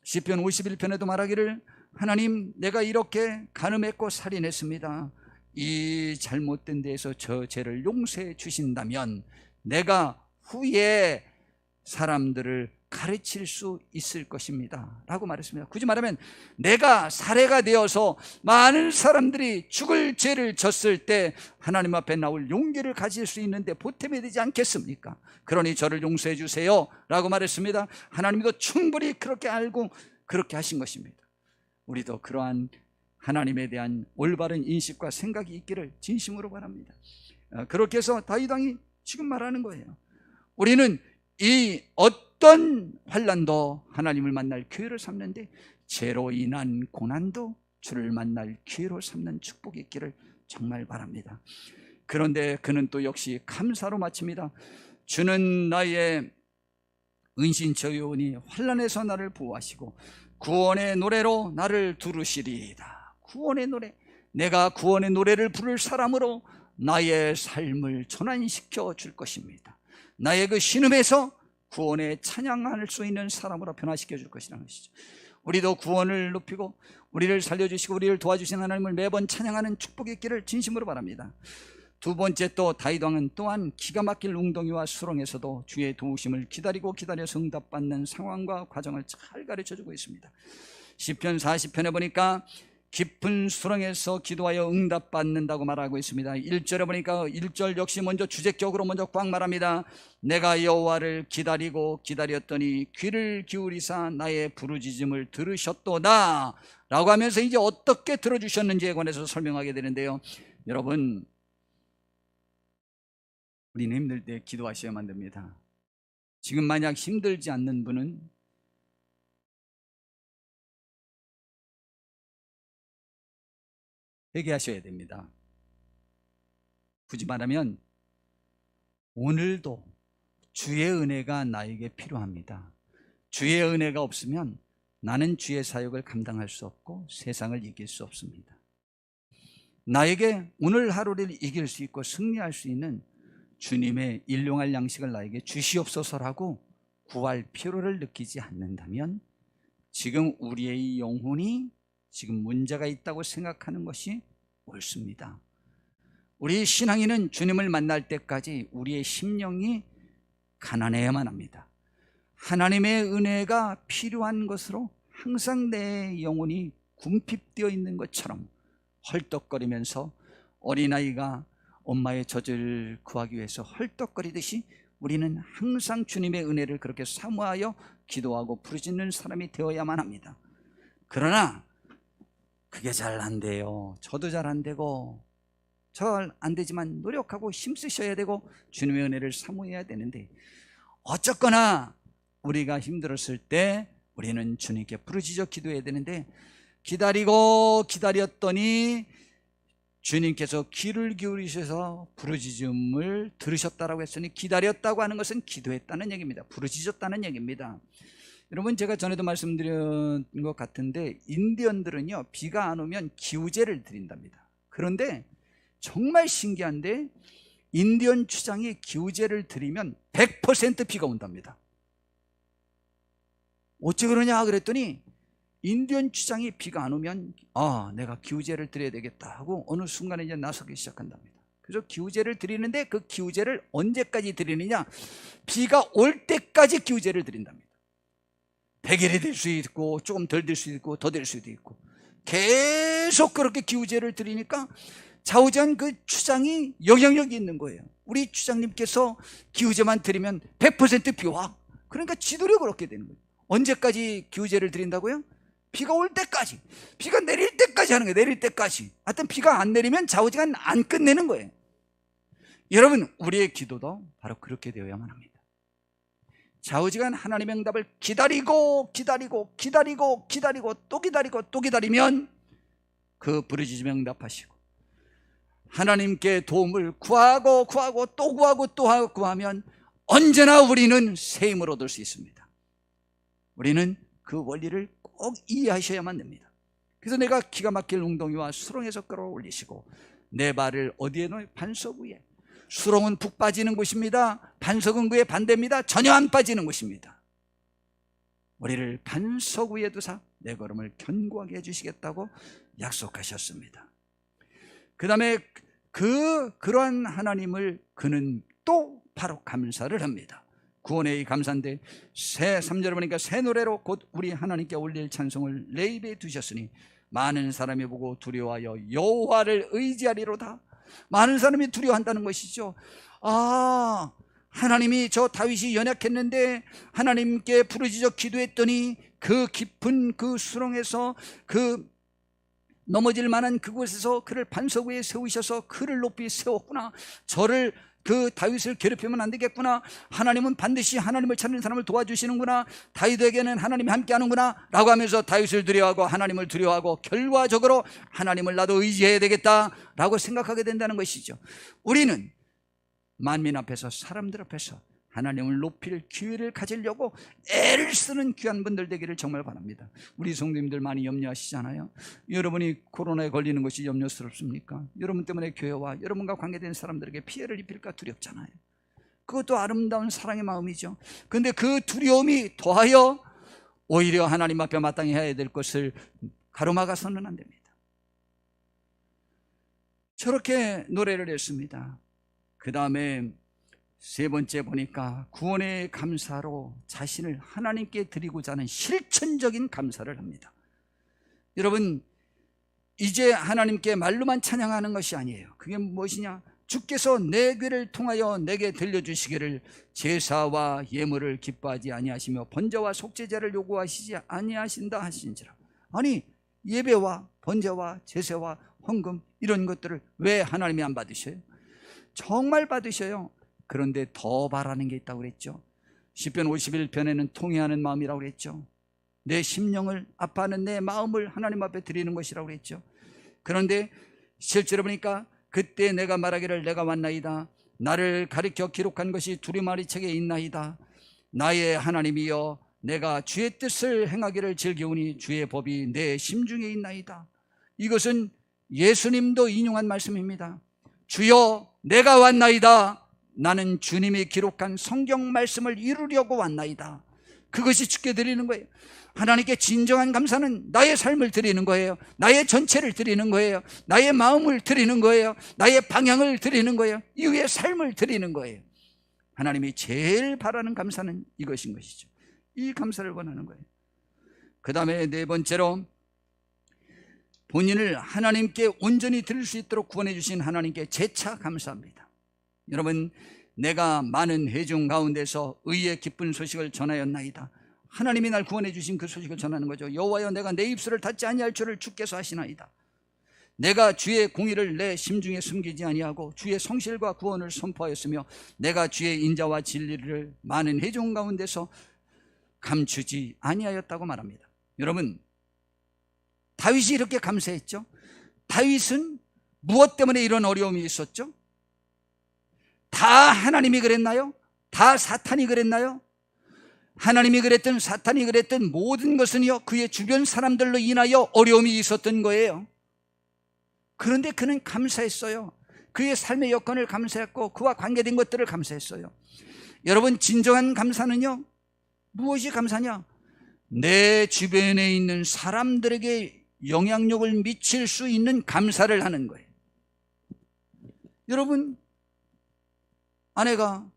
시편 51편에도 말하기를 하나님, 내가 이렇게 간음했고 살인했습니다. 이 잘못된 데에서 저 죄를 용서해 주신다면 내가 후에 사람들을 가르칠 수 있을 것입니다 라고 말했습니다. 굳이 말하면 내가 사례가 되어서 많은 사람들이 죽을 죄를 졌을 때 하나님 앞에 나올 용기를 가질 수 있는데 보탬이 되지 않겠습니까? 그러니 저를 용서해 주세요 라고 말했습니다. 하나님도 충분히 그렇게 알고 그렇게 하신 것입니다. 우리도 그러한 하나님에 대한 올바른 인식과 생각이 있기를 진심으로 바랍니다. 그렇게 해서 다윗 왕이 지금 말하는 거예요. 우리는 이 어떤 환난도 하나님을 만날 기회를 삼는데 죄로 인한 고난도 주를 만날 기회로 삼는 축복이 있기를 정말 바랍니다. 그런데 그는 또 역시 감사로 마칩니다. 주는 나의 은신처요니 환난에서 나를 보호하시고 구원의 노래로 나를 두르시리이다. 구원의 노래, 내가 구원의 노래를 부를 사람으로 나의 삶을 전환시켜 줄 것입니다. 나의 그 신음에서 구원에 찬양할 수 있는 사람으로 변화시켜 줄 것이라는 것이죠. 우리도 구원을 높이고 우리를 살려주시고 우리를 도와주신 하나님을 매번 찬양하는 축복이 있기를 진심으로 바랍니다. 두 번째, 또 다윗 왕은 또한 기가 막힐 웅덩이와 수렁에서도 주의 도우심을 기다려서 응답받는 상황과 과정을 잘 가르쳐주고 있습니다. 시편 40편에 보니까 깊은 수렁에서 기도하여 응답받는다고 말하고 있습니다. 1절에 보니까 1절 역시 먼저 주제적으로 먼저 꽉 말합니다. 내가 여호와를 기다렸더니 귀를 기울이사 나의 부르짖음을 들으셨도다 라고 하면서 이제 어떻게 들어주셨는지에 관해서 설명하게 되는데요. 여러분, 우리는 힘들 때 기도하셔야만 됩니다. 지금 만약 힘들지 않는 분은 회개하셔야 됩니다. 굳이 말하면 오늘도 주의 은혜가 나에게 필요합니다. 주의 은혜가 없으면 나는 주의 사역을 감당할 수 없고 세상을 이길 수 없습니다. 나에게 오늘 하루를 이길 수 있고 승리할 수 있는 주님의 일용할 양식을 나에게 주시옵소서라고 구할 필요를 느끼지 않는다면 지금 우리의 영혼이 지금 문제가 있다고 생각하는 것이 옳습니다. 우리 신앙인은 주님을 만날 때까지 우리의 심령이 가난해야만 합니다. 하나님의 은혜가 필요한 것으로 항상 내 영혼이 궁핍되어 있는 것처럼 헐떡거리면서 어린아이가 엄마의 젖을 구하기 위해서 헐떡거리듯이 우리는 항상 주님의 은혜를 그렇게 사모하여 기도하고 부르짖는 사람이 되어야만 합니다. 그러나 그게 잘 안 돼요. 저도 잘 안 되고 잘 안 되지만 노력하고 힘쓰셔야 되고 주님의 은혜를 사모해야 되는데, 어쨌거나 우리가 힘들었을 때 우리는 주님께 부르짖어 기도해야 되는데, 기다리고 기다렸더니 주님께서 귀를 기울이셔서 부르짖음을 들으셨다라고 했으니, 기다렸다고 하는 것은 기도했다는 얘기입니다. 부르짖었다는 얘기입니다. 여러분, 제가 전에도 말씀드린 것 같은데 인디언들은요, 비가 안 오면 기우제를 드린답니다. 그런데 정말 신기한데 인디언 추장이 기우제를 드리면 100% 비가 온답니다. 어째 그러냐 그랬더니, 인디언 추장이 비가 안 오면 내가 기우제를 드려야 되겠다 하고 어느 순간에 이제 나서기 시작한답니다. 그래서 기우제를 드리는데 그 기우제를 언제까지 드리느냐, 비가 올 때까지 기우제를 드린답니다. 100일이 될 수 있고 조금 덜 될 수도 있고 더 될 수도 있고, 계속 그렇게 기우제를 드리니까 좌우지간 그 추장이 영향력이 있는 거예요. 우리 추장님께서 기우제만 드리면 100% 비와. 그러니까 지도력을 얻게 되는 거예요. 언제까지 기우제를 드린다고요? 비가 올 때까지, 비가 내릴 때까지 하는 거예요. 내릴 때까지. 하여튼 비가 안 내리면 좌우지간 안 끝내는 거예요. 여러분, 우리의 기도도 바로 그렇게 되어야만 합니다. 좌우지간 하나님의 응답을 기다리고 기다리고 기다리고 기다리고 또 기다리고 또 기다리면 그 부르짖음에 응답하시고, 하나님께 도움을 구하고 구하고 또 구하고 또 구하면 언제나 우리는 새 힘을 얻을 수 있습니다. 우리는 그 원리를 꼭 이해하셔야만 됩니다. 그래서 내가 기가 막힐 웅덩이와 수렁에서 끌어올리시고 내 발을 어디에 놓여? 반석 위에. 수렁은 푹 빠지는 곳입니다. 반석은 그의 반대입니다. 전혀 안 빠지는 곳입니다. 우리를 반석 위에 두사 내 걸음을 견고하게 해주시겠다고 약속하셨습니다. 그 다음에 그러한 하나님을 그는 또 바로 감사를 합니다. 구원의 감사인데 3절에 보니까 새 노래로 곧 우리 하나님께 올릴 찬송을 내 입에 두셨으니 많은 사람이 보고 두려워하여 여호와를 의지하리로다. 많은 사람이 두려워한다는 것이죠. 하나님이 저 다윗이 연약했는데 하나님께 부르짖어 기도했더니 그 깊은 그 수렁에서 그 넘어질 만한 그곳에서 그를 반석 위에 세우셔서 그를 높이 세웠구나. 저를 그 다윗을 괴롭히면 안 되겠구나. 하나님은 반드시 하나님을 찾는 사람을 도와주시는구나. 다윗에게는 하나님이 함께하는구나 라고 하면서 다윗을 두려워하고 하나님을 두려워하고 결과적으로 하나님을 나도 의지해야 되겠다 라고 생각하게 된다는 것이죠. 우리는 만민 앞에서, 사람들 앞에서 하나님을 높일 기회를 가지려고 애를 쓰는 귀한 분들 되기를 정말 바랍니다. 우리 성도님들 많이 염려하시잖아요. 여러분이 코로나에 걸리는 것이 염려스럽습니까? 여러분 때문에 교회와 여러분과 관계된 사람들에게 피해를 입힐까 두렵잖아요. 그것도 아름다운 사랑의 마음이죠. 그런데 그 두려움이 더하여 오히려 하나님 앞에 마땅히 해야 될 것을 가로막아서는 안 됩니다. 저렇게 노래를 했습니다. 그 다음에 세 번째 보니까 구원의 감사로 자신을 하나님께 드리고자 하는 실천적인 감사를 합니다. 여러분, 이제 하나님께 말로만 찬양하는 것이 아니에요. 그게 무엇이냐? 주께서 내 귀를 통하여 내게 들려주시기를 제사와 예물을 기뻐하지 아니하시며 번제와 속죄제를 요구하시지 아니하신다 하신지라. 아니, 예배와 번제와 제사와 헌금 이런 것들을 왜 하나님이 안 받으셔요? 정말 받으셔요. 그런데 더 바라는 게 있다고 그랬죠. 시편 51편에는 통회하는 마음이라고 그랬죠. 내 심령을 아파하는 내 마음을 하나님 앞에 드리는 것이라고 그랬죠. 그런데 실제로 보니까 그때 내가 말하기를 내가 왔나이다. 나를 가리켜 기록한 것이 두루마리 책에 있나이다. 나의 하나님이여, 내가 주의 뜻을 행하기를 즐기오니 주의 법이 내 심중에 있나이다. 이것은 예수님도 인용한 말씀입니다. 주여, 내가 왔나이다. 나는 주님이 기록한 성경 말씀을 이루려고 왔나이다. 그것이 주께 드리는 거예요. 하나님께 진정한 감사는 나의 삶을 드리는 거예요. 나의 전체를 드리는 거예요. 나의 마음을 드리는 거예요. 나의 방향을 드리는 거예요. 이후의 삶을 드리는 거예요. 하나님이 제일 바라는 감사는 이것인 것이죠. 이 감사를 원하는 거예요. 그 다음에 네 번째로 본인을 하나님께 온전히 드릴 수 있도록 구원해 주신 하나님께 재차 감사합니다. 여러분, 내가 많은 회중 가운데서 의의 기쁜 소식을 전하였나이다. 하나님이 날 구원해 주신 그 소식을 전하는 거죠. 여호와여, 내가 내 입술을 닫지 아니할 줄을 주께서 하시나이다. 내가 주의 공의를 내 심중에 숨기지 아니하고 주의 성실과 구원을 선포하였으며 내가 주의 인자와 진리를 많은 회중 가운데서 감추지 아니하였다고 말합니다. 여러분, 다윗이 이렇게 감사했죠. 다윗은 무엇 때문에 이런 어려움이 있었죠? 다 하나님이 그랬나요? 다 사탄이 그랬나요? 하나님이 그랬든 사탄이 그랬든 모든 것은요, 그의 주변 사람들로 인하여 어려움이 있었던 거예요. 그런데 그는 감사했어요. 그의 삶의 여건을 감사했고 그와 관계된 것들을 감사했어요. 여러분, 진정한 감사는요, 무엇이 감사냐? 내 주변에 있는 사람들에게 영향력을 미칠 수 있는 감사를 하는 거예요. 여러분, 아내가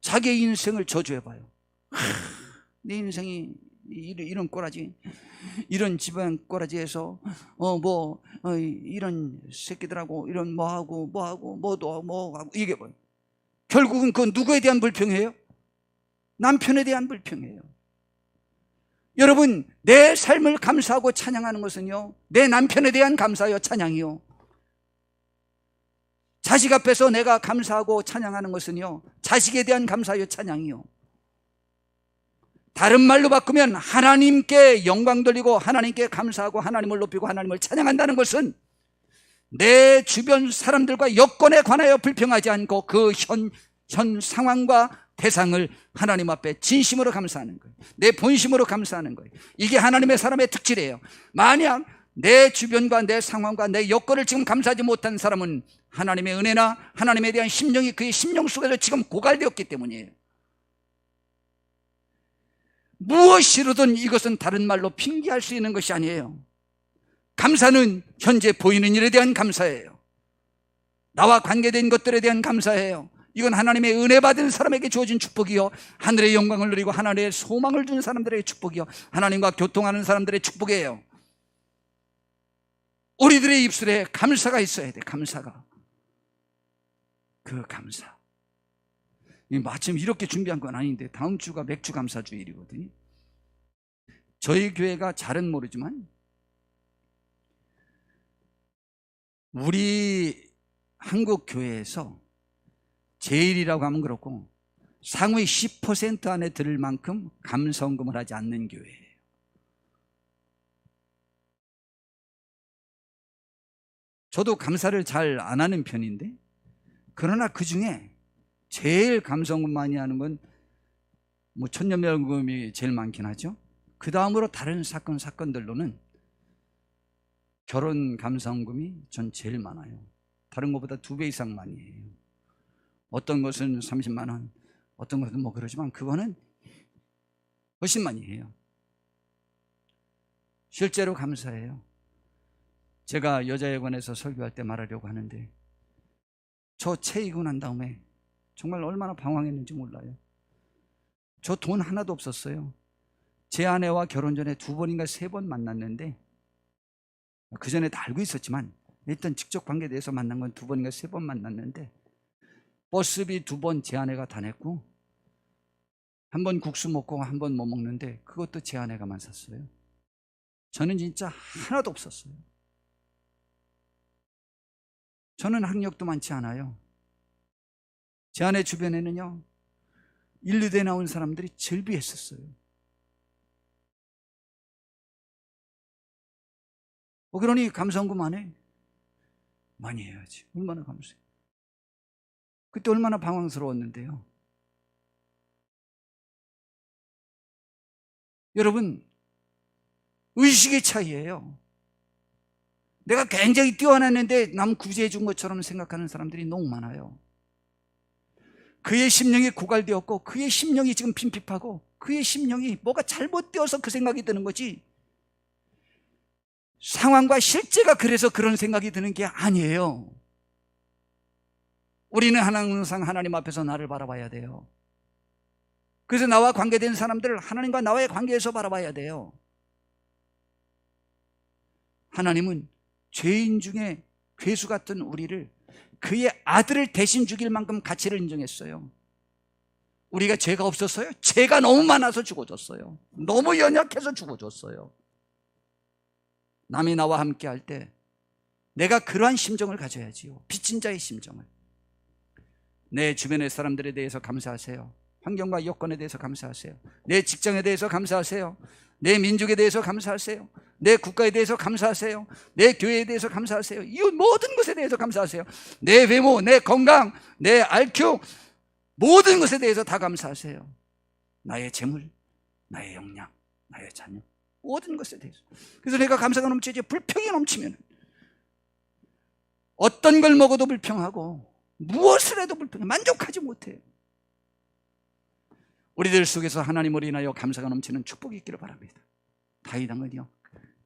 자기의 인생을 저주해봐요. 내 인생이 이런 꼬라지, 이런 집안 꼬라지에서 이런 새끼들하고 이런 뭐하고 이게 뭐예요? 결국은 그건 누구에 대한 불평이에요? 남편에 대한 불평이에요. 여러분, 내 삶을 감사하고 찬양하는 것은요, 내 남편에 대한 감사요, 찬양이요. 자식 앞에서 내가 감사하고 찬양하는 것은요, 자식에 대한 감사요, 찬양이요. 다른 말로 바꾸면 하나님께 영광 돌리고 하나님께 감사하고 하나님을 높이고 하나님을 찬양한다는 것은 내 주변 사람들과 여건에 관하여 불평하지 않고 그 현 상황과 대상을 하나님 앞에 진심으로 감사하는 거예요. 내 본심으로 감사하는 거예요. 이게 하나님의 사람의 특질이에요. 만약 내 주변과 내 상황과 내 여건을 지금 감사하지 못한 사람은 하나님의 은혜나 하나님에 대한 심령이 그의 심령 속에서 지금 고갈되었기 때문이에요. 무엇이로든 이것은 다른 말로 핑계할 수 있는 것이 아니에요. 감사는 현재 보이는 일에 대한 감사예요. 나와 관계된 것들에 대한 감사예요. 이건 하나님의 은혜 받은 사람에게 주어진 축복이요, 하늘의 영광을 누리고 하나님의 소망을 준 사람들에게 축복이요, 하나님과 교통하는 사람들의 축복이에요. 우리들의 입술에 감사가 있어야 돼. 감사가. 그 감사. 마침 이렇게 준비한 건 아닌데 다음 주가 맥주 감사 주일이거든요. 저희 교회가 잘은 모르지만 우리 한국 교회에서 제일이라고 하면 그렇고 상위 10% 안에 들을 만큼 감사헌금을 하지 않는 교회예요. 저도 감사를 잘 안 하는 편인데, 그러나 그 중에 제일 감사헌금 많이 하는 건 천년멸금이 제일 많긴 하죠. 그 다음으로 다른 사건들로는 결혼 감사헌금이 전 제일 많아요. 다른 것보다 2배 이상 많이 해요. 어떤 것은 30만 원, 어떤 것은 그러지만 그거는 훨씬 많이 해요. 실제로 감사해요. 제가 여자에 관해서 설교할 때 말하려고 하는데 저 채이고 난 다음에 정말 얼마나 방황했는지 몰라요. 저 돈 하나도 없었어요. 제 아내와 결혼 전에 2번인가 3번 만났는데, 그 전에 다 알고 있었지만 일단 직접 관계에 대해서 만난 건 2번인가 3번 만났는데, 버스비 2번 제 아내가 다 냈고, 한 번 국수 먹고 한 번 뭐 먹는데 그것도 제 아내가만 샀어요. 저는 진짜 하나도 없었어요. 저는 학력도 많지 않아요. 제 아내 주변에는요, 1, 2대 나온 사람들이 즐비했었어요. 그러니 감사헌금 안 해? 많이 해야지. 얼마나 감사해. 그때 얼마나 방황스러웠는데요. 여러분, 의식의 차이예요. 내가 굉장히 뛰어났는데 남 구제해 준 것처럼 생각하는 사람들이 너무 많아요. 그의 심령이 고갈되었고 그의 심령이 지금 빈핍하고 그의 심령이 뭐가 잘못되어서 그 생각이 드는 거지, 상황과 실제가 그래서 그런 생각이 드는 게 아니에요. 우리는 항상 하나님 앞에서 나를 바라봐야 돼요. 그래서 나와 관계된 사람들을 하나님과 나와의 관계에서 바라봐야 돼요. 하나님은 죄인 중에 괴수 같은 우리를 그의 아들을 대신 죽일 만큼 가치를 인정했어요. 우리가 죄가 없었어요? 죄가 너무 많아서 죽어줬어요. 너무 연약해서 죽어줬어요. 남이 나와 함께 할 때 내가 그러한 심정을 가져야지요. 빚진 자의 심정을. 내 주변의 사람들에 대해서 감사하세요. 환경과 여건에 대해서 감사하세요. 내 직장에 대해서 감사하세요. 내 민족에 대해서 감사하세요. 내 국가에 대해서 감사하세요. 내 교회에 대해서 감사하세요. 이 모든 것에 대해서 감사하세요. 내 외모, 내 건강, 내 IQ, 모든 것에 대해서 다 감사하세요. 나의 재물, 나의 역량, 나의 자녀, 모든 것에 대해서. 그래서 내가 감사가 넘치지, 불평이 넘치면 어떤 걸 먹어도 불평하고 무엇을 해도 불평해. 만족하지 못해요. 우리들 속에서 하나님을 인하여 감사가 넘치는 축복이 있기를 바랍니다. 다윗 왕은요,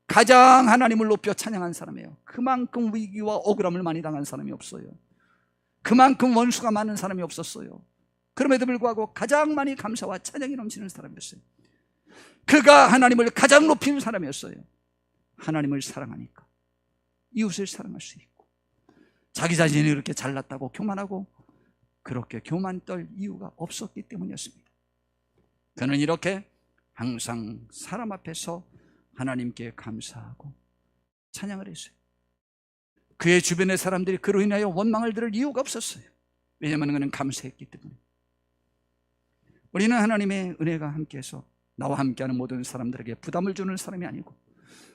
가장 하나님을 높여 찬양한 사람이에요. 그만큼 위기와 억울함을 많이 당한 사람이 없어요. 그만큼 원수가 많은 사람이 없었어요. 그럼에도 불구하고 가장 많이 감사와 찬양이 넘치는 사람이었어요. 그가 하나님을 가장 높이는 사람이었어요. 하나님을 사랑하니까 이웃을 사랑할 수 있고, 자기 자신이 그렇게 잘났다고 교만하고 그렇게 교만 떨 이유가 없었기 때문이었습니다. 그는 이렇게 항상 사람 앞에서 하나님께 감사하고 찬양을 했어요. 그의 주변의 사람들이 그로 인하여 원망을 들을 이유가 없었어요. 왜냐하면 그는 감사했기 때문에. 우리는 하나님의 은혜가 함께해서 나와 함께하는 모든 사람들에게 부담을 주는 사람이 아니고,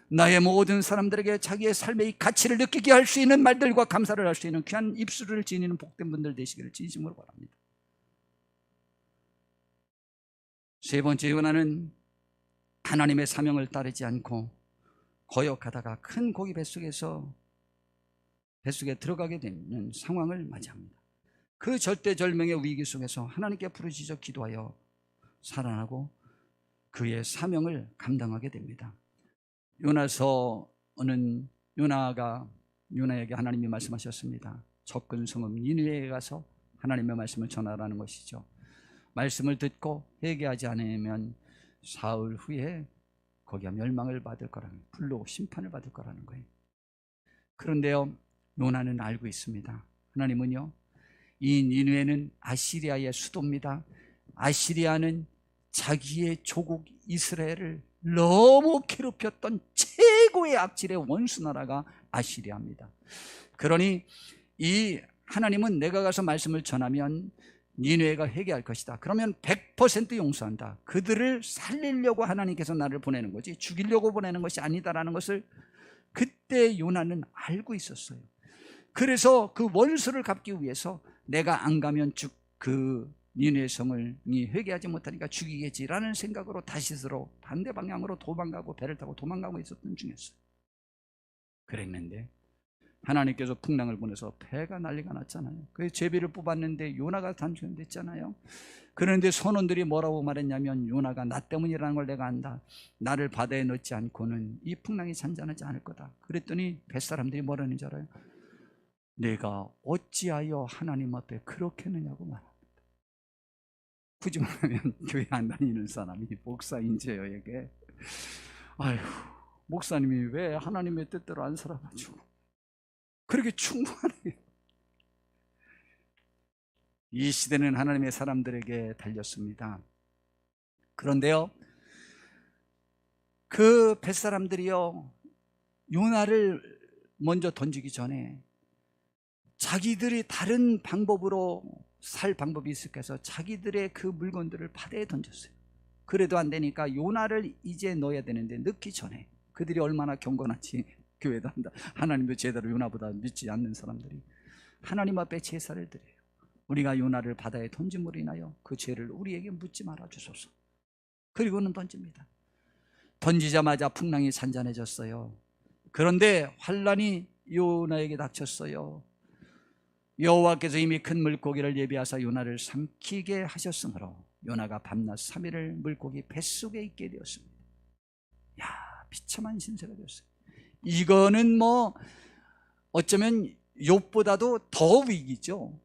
나의 모든 사람들에게 자기의 삶의 가치를 느끼게 할 수 있는 말들과 감사를 할 수 있는 귀한 입술을 지니는 복된 분들 되시기를 진심으로 바랍니다. 세 번째, 요나는 하나님의 사명을 따르지 않고 거역하다가 큰 고기 뱃속에 들어가게 되는 상황을 맞이합니다. 그 절대절명의 위기 속에서 하나님께 부르짖어 기도하여 살아나고 그의 사명을 감당하게 됩니다. 요나서는 요나에게 하나님이 말씀하셨습니다. 접근 성읍 니느웨에 가서 하나님의 말씀을 전하라는 것이죠. 말씀을 듣고 회개하지 않으면 사흘 후에 거기가 멸망을 받을 거라는, 불로 심판을 받을 거라는 거예요. 그런데요, 요나는 알고 있습니다. 하나님은요, 이 니느웨는 아시리아의 수도입니다. 아시리아는 자기의 조국 이스라엘을 너무 괴롭혔던 최고의 악질의 원수 나라가 아시리아입니다. 그러니 이 하나님은 내가 가서 말씀을 전하면 니느웨가 회개할 것이다. 그러면 100% 용서한다. 그들을 살리려고 하나님께서 나를 보내는 거지 죽이려고 보내는 것이 아니다라는 것을 그때 요나는 알고 있었어요. 그래서 그 원수를 갚기 위해서 내가 안 가면 그 니느웨 성을 회개하지 못하니까 죽이겠지라는 생각으로 다시스로 반대 방향으로 도망가고 배를 타고 도망가고 있었던 중이었어요. 그랬는데 하나님께서 풍랑을 보내서 배가 난리가 났잖아요. 그래서 제비를 뽑았는데 요나가 단련됐잖아요. 그런데 선원들이 뭐라고 말했냐면, 요나가 나 때문이라는 걸 내가 안다. 나를 바다에 넣지 않고는 이 풍랑이 잔잔하지 않을 거다. 그랬더니 뱃사람들이 뭐라는 줄 알아요? 내가 어찌하여 하나님 앞에 그렇게 했느냐고 말합니다. 굳이 말하면 교회 안 다니는 사람이 목사인 저에게, 아휴, 목사님이 왜 하나님의 뜻대로 안 살아가지고 그렇게 충고하네요. 이 시대는 하나님의 사람들에게 달렸습니다. 그런데요, 그 뱃사람들이요, 요나를 먼저 던지기 전에 자기들이 다른 방법으로 살 방법이 있을까 해서 자기들의 그 물건들을 바다에 던졌어요. 그래도 안 되니까 요나를 이제 넣어야 되는데 넣기 전에, 그들이 얼마나 경건한지 교회도 한다. 하나님도 제대로 요나보다 믿지 않는 사람들이 하나님 앞에 제사를 드려요. 우리가 요나를 바다에 던짐으로 인하여 그 죄를 우리에게 묻지 말아 주소서. 그리고는 던집니다. 던지자마자 풍랑이 잔잔해졌어요. 그런데 환란이 요나에게 닥쳤어요. 여호와께서 이미 큰 물고기를 예비하사 요나를 삼키게 하셨으므로 요나가 밤낮 3일을 물고기 뱃속에 있게 되었습니다. 야, 비참한 신세가 되었어요. 이거는 어쩌면 욥보다도 더 위기죠.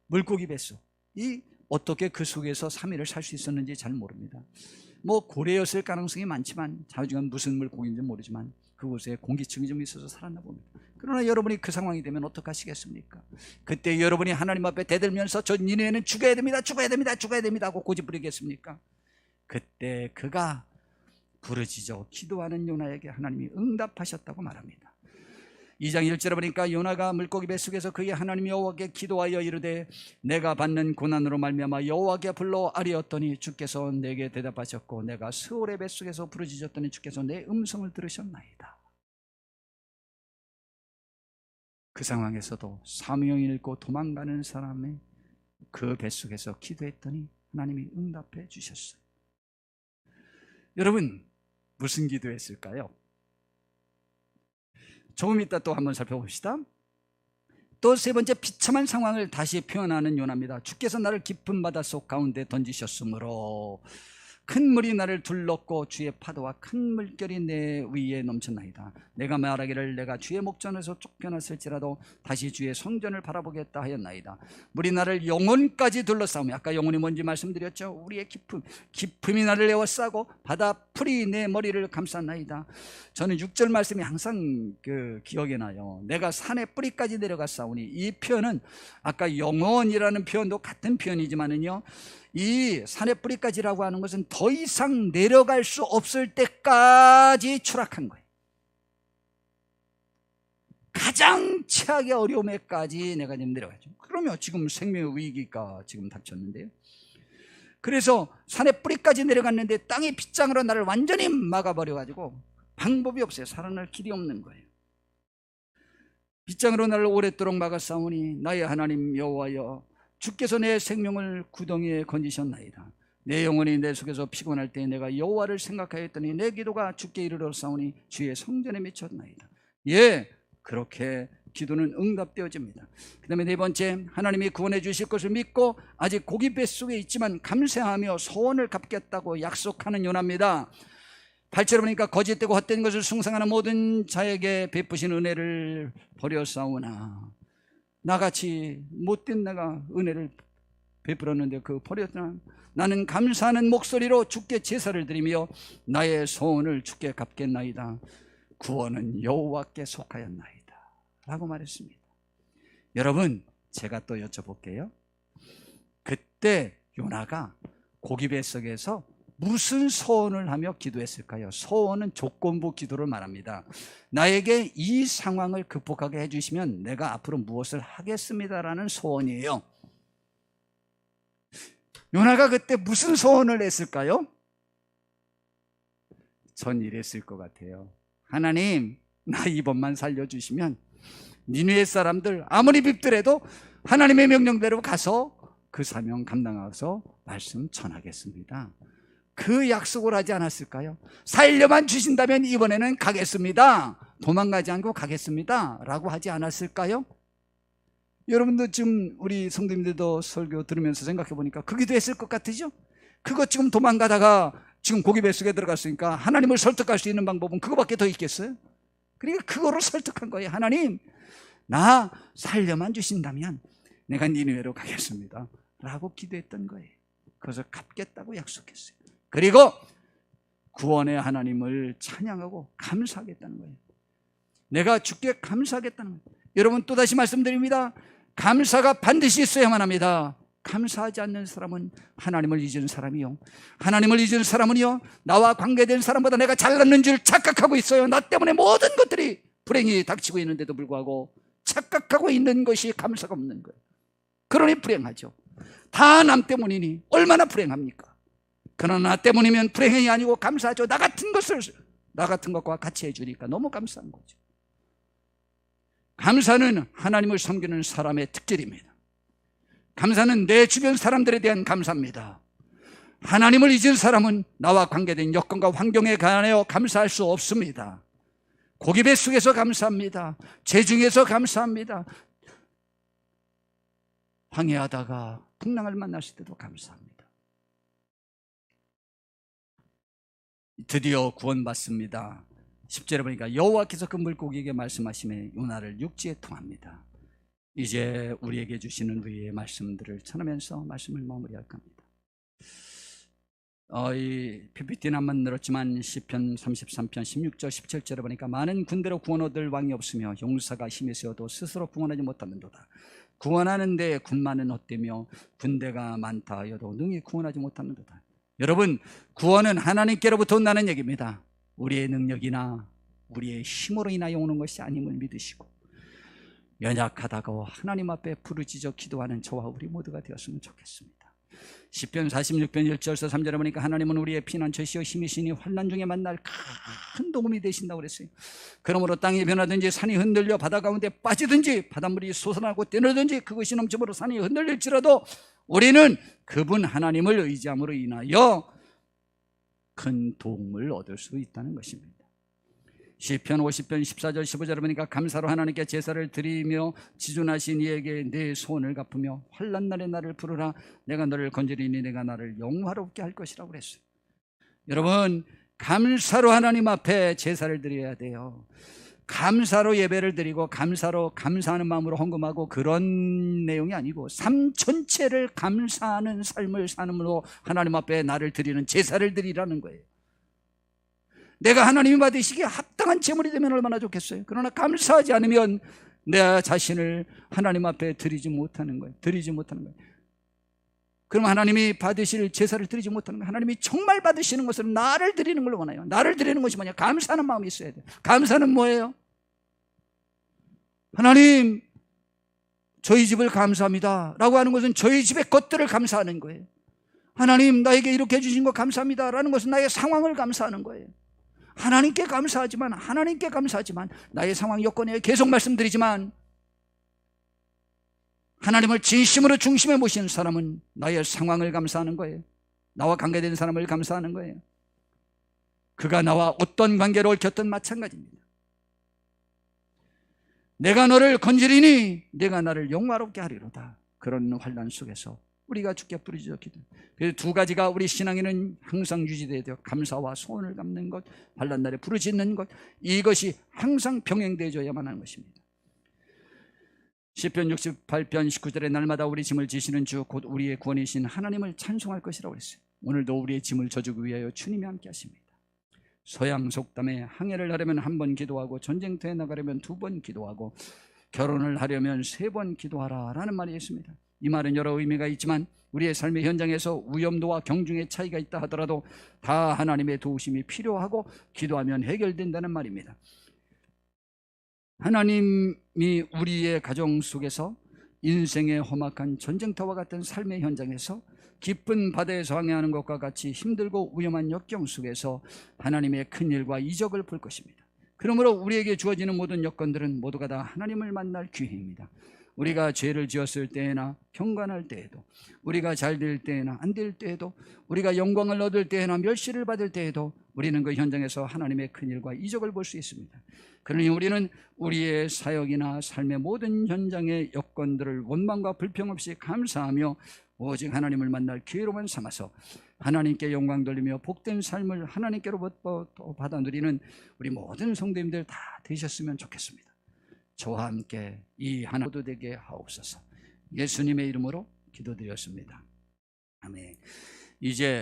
물고기 뱃속. 이 어떻게 그 속에서 3일을 살 수 있었는지 잘 모릅니다. 고래였을 가능성이 많지만, 자주간 무슨 물고기인지 모르지만 그곳에 공기층이 좀 있어서 살았나 봅니다. 그러나 여러분이 그 상황이 되면 어떡하시겠습니까? 그때 여러분이 하나님 앞에 대들면서 저 니네는 죽어야 됩니다, 죽어야 됩니다, 죽어야 됩니다 하고 고집부리겠습니까? 그때 그가 부르짖어 기도하는 요나에게 하나님이 응답하셨다고 말합니다. 2장 1절에 보니까 요나가 물고기 뱃속에서 그의 하나님 여호와께 기도하여 이르되 내가 받는 고난으로 말미암아 여호와께 불러 아뢰었더니 주께서 내게 대답하셨고 내가 스올의 뱃속에서 부르짖었더니 주께서 내 음성을 들으셨나이다. 그 상황에서도 사명을 잃고 도망가는 사람의 그 뱃속에서 기도했더니 하나님이 응답해 주셨어요. 여러분 무슨 기도했을까요? 조금 이따 또 한번 살펴봅시다. 또 세 번째, 비참한 상황을 다시 표현하는 요나입니다. 주께서 나를 깊은 바닷속 가운데 던지셨으므로 큰 물이 나를 둘렀고 주의 파도와 큰 물결이 내 위에 넘쳤나이다. 내가 말하기를 내가 주의 목전에서 쫓겨났을지라도 다시 주의 성전을 바라보겠다 하였나이다. 물이 나를 영혼까지 둘러싸우며, 아까 영혼이 뭔지 말씀드렸죠. 우리의 깊음이 나를 에워싸고 바다 풀이 내 머리를 감쌌나이다. 저는 6절 말씀이 항상 기억에 나요. 내가 산의 뿌리까지 내려갔사오니, 이 표현은 아까 영혼이라는 표현도 같은 표현이지만은요, 이 산의 뿌리까지라고 하는 것은 더 이상 내려갈 수 없을 때까지 추락한 거예요. 가장 최악의 어려움에까지 내가 지금 내려가죠. 그러면 지금 생명의 위기가 지금 닥쳤는데요. 그래서 산의 뿌리까지 내려갔는데 땅의 빗장으로 나를 완전히 막아버려가지고 방법이 없어요. 살아날 길이 없는 거예요. 빗장으로 나를 오랫도록 막았사오니 나의 하나님 여호와여, 주께서 내 생명을 구덩이에 건지셨나이다. 내 영혼이 내 속에서 피곤할 때 내가 여호와를 생각하였더니 내 기도가 주께 이르렀사오니 주의 성전에 미쳤나이다. 예, 그렇게 기도는 응답되어집니다. 그 다음에 네 번째, 하나님이 구원해 주실 것을 믿고 아직 고기 뱃속에 있지만 감사하며 소원을 갚겠다고 약속하는 요나입니다. 8절에 보니까 거짓되고 헛된 것을 숭상하는 모든 자에게 베푸신 은혜를 버렸사오나, 나같이 못된 내가 은혜를 베풀었는데 그 버렸나, 나는 감사하는 목소리로 주께 제사를 드리며 나의 소원을 주께 갚겠나이다. 구원은 여호와께 속하였나이다 라고 말했습니다. 여러분, 제가 또 여쭤볼게요. 그때 요나가 고기 뱃속에서 무슨 소원을 하며 기도했을까요? 소원은 조건부 기도를 말합니다. 나에게 이 상황을 극복하게 해주시면 내가 앞으로 무엇을 하겠습니다라는 소원이에요. 요나가 그때 무슨 소원을 했을까요? 전 이랬을 것 같아요. 하나님, 나 이번만 살려주시면 니느웨 사람들 아무리 밉더라도 하나님의 명령대로 가서 그 사명 감당해서 말씀 전하겠습니다. 그 약속을 하지 않았을까요? 살려만 주신다면 이번에는 가겠습니다, 도망가지 않고 가겠습니다 라고 하지 않았을까요? 여러분도 지금 우리 성도님들도 설교 들으면서 생각해 보니까 그 기도했을 것 같으죠? 그거 지금 도망가다가 지금 고기 뱃속에 들어갔으니까 하나님을 설득할 수 있는 방법은 그거밖에 더 있겠어요? 그러니까 그거로 설득한 거예요. 하나님, 나 살려만 주신다면 내가 니느웨로 가겠습니다 라고 기도했던 거예요. 그래서 갚겠다고 약속했어요. 그리고 구원의 하나님을 찬양하고 감사하겠다는 거예요. 내가 주께 감사하겠다는 거예요. 여러분, 또다시 말씀드립니다. 감사가 반드시 있어야만 합니다. 감사하지 않는 사람은 하나님을 잊은 사람이요, 하나님을 잊은 사람은요, 나와 관계된 사람보다 내가 잘났는 줄 착각하고 있어요. 나 때문에 모든 것들이 불행이 닥치고 있는데도 불구하고 착각하고 있는 것이 감사가 없는 거예요. 그러니 불행하죠. 다 남 때문이니 얼마나 불행합니까? 그러나 나 때문이면 불행이 아니고 감사하죠. 나 같은 것과 같이 해주니까 너무 감사한 거죠. 감사는 하나님을 섬기는 사람의 특질입니다. 감사는 내 주변 사람들에 대한 감사입니다. 하나님을 잊은 사람은 나와 관계된 여건과 환경에 관하여 감사할 수 없습니다. 고기 뱃속에서 감사합니다. 재중에서 감사합니다. 항해하다가 풍랑을 만났을 때도 감사합니다. 드디어 구원받습니다. 10절에 보니까 여호와께서 그 물고기에게 말씀하시매 요나를 육지에 통합니다. 이제 우리에게 주시는 의의 말씀들을 전하면서 말씀을 마무리할 겁니다. 이 PPT는 안 만들었지만 시편 33편 16절 17절에 보니까 많은 군대로 구원 얻을 왕이 없으며 용사가 힘이 세어도 스스로 구원하지 못하는도다. 구원하는 데 군마는 헛되며 군대가 많다 하여도 능히 구원하지 못하는도다. 여러분, 구원은 하나님께로부터 온다는 얘기입니다. 우리의 능력이나 우리의 힘으로 인하여 오는 것이 아님을 믿으시고 연약하다고 하나님 앞에 부르짖어 기도하는 저와 우리 모두가 되었으면 좋겠습니다. 시편 46편 1절에서 3절에 보니까 하나님은 우리의 피난처시여 힘이시니 환난 중에 만날 큰 도움이 되신다고 그랬어요. 그러므로 땅이 변하든지 산이 흔들려 바다 가운데 빠지든지 바닷물이 솟아나고 뛰어들든지 그것이 넘쳐버려 산이 흔들릴지라도 우리는 그분 하나님을 의지함으로 인하여 큰 도움을 얻을 수 있다는 것입니다. 시편 50편 14절 15절에 보니까 감사로 하나님께 제사를 드리며 지존하신 이에게 내 소원을 갚으며 환난 날에 나를 부르라. 내가 너를 건지리니 내가 나를 영화롭게 할 것이라고 그랬어요. 여러분, 감사로 하나님 앞에 제사를 드려야 돼요. 감사로 예배를 드리고 감사로 감사하는 마음으로 헌금하고 그런 내용이 아니고 삶 전체를 감사하는 삶을 사는으로 하나님 앞에 나를 드리는 제사를 드리라는 거예요. 내가 하나님이 받으시기에 합당한 제물이 되면 얼마나 좋겠어요. 그러나 감사하지 않으면 내 자신을 하나님 앞에 드리지 못하는 거예요. 그럼 하나님이 받으실 제사를 드리지 못하는 거예요. 하나님이 정말 받으시는 것은 나를 드리는 걸 원해요. 나를 드리는 것이 뭐냐? 감사하는 마음이 있어야 돼요. 감사는 뭐예요? 하나님, 저희 집을 감사합니다 라고 하는 것은 저희 집의 것들을 감사하는 거예요. 하나님, 나에게 이렇게 해주신 거 감사합니다 라는 것은 나의 상황을 감사하는 거예요. 하나님께 감사하지만 나의 상황 여건에 계속 말씀드리지만 하나님을 진심으로 중심에 모시는 사람은 나의 상황을 감사하는 거예요. 나와 관계된 사람을 감사하는 거예요. 그가 나와 어떤 관계로 얽혔든 마찬가지입니다. 내가 너를 건지리니 내가 나를 영화롭게 하리로다. 그런 환난 속에서 우리가 주께 부르짖어 기도. 그래서 두 가지가 우리 신앙에는 항상 유지되어야 돼요. 감사와 소원을 갚는 것, 환난 날에 부르짖는 것, 이것이 항상 병행되어져야만 하는 것입니다. 시편 68편 19절에 날마다 우리 짐을 지시는 주 곧 우리의 구원이신 하나님을 찬송할 것이라고 했어요. 오늘도 우리의 짐을 져주기 위하여 주님이 함께 하십니다. 서양 속담에 항해를 하려면 한 번 기도하고 전쟁터에 나가려면 2번 기도하고 결혼을 하려면 3번 기도하라 라는 말이 있습니다. 이 말은 여러 의미가 있지만 우리의 삶의 현장에서 위험도와 경중의 차이가 있다 하더라도 다 하나님의 도우심이 필요하고 기도하면 해결된다는 말입니다. 하나님이 우리의 가정 속에서 인생의 험악한 전쟁터와 같은 삶의 현장에서 깊은 바다에서 항해하는 것과 같이 힘들고 위험한 역경 속에서 하나님의 큰 일과 이적을 볼 것입니다. 그러므로 우리에게 주어지는 모든 여건들은 모두가 다 하나님을 만날 기회입니다. 우리가 죄를 지었을 때나 평간할 때에도, 우리가 잘 될 때나 안 될 때에도, 우리가 영광을 얻을 때나 멸시를 받을 때에도 우리는 그 현장에서 하나님의 큰 일과 이적을 볼 수 있습니다. 그러니 우리는 우리의 사역이나 삶의 모든 현장의 여건들을 원망과 불평 없이 감사하며 오직 하나님을 만날 기회로만 삼아서 하나님께 영광 돌리며 복된 삶을 하나님께로부터 받아 누리는 우리 모든 성도님들 다 되셨으면 좋겠습니다. 저와 함께 이 하나 모두 되게 하옵소서. 예수님의 이름으로 기도드렸습니다. 아멘. 이제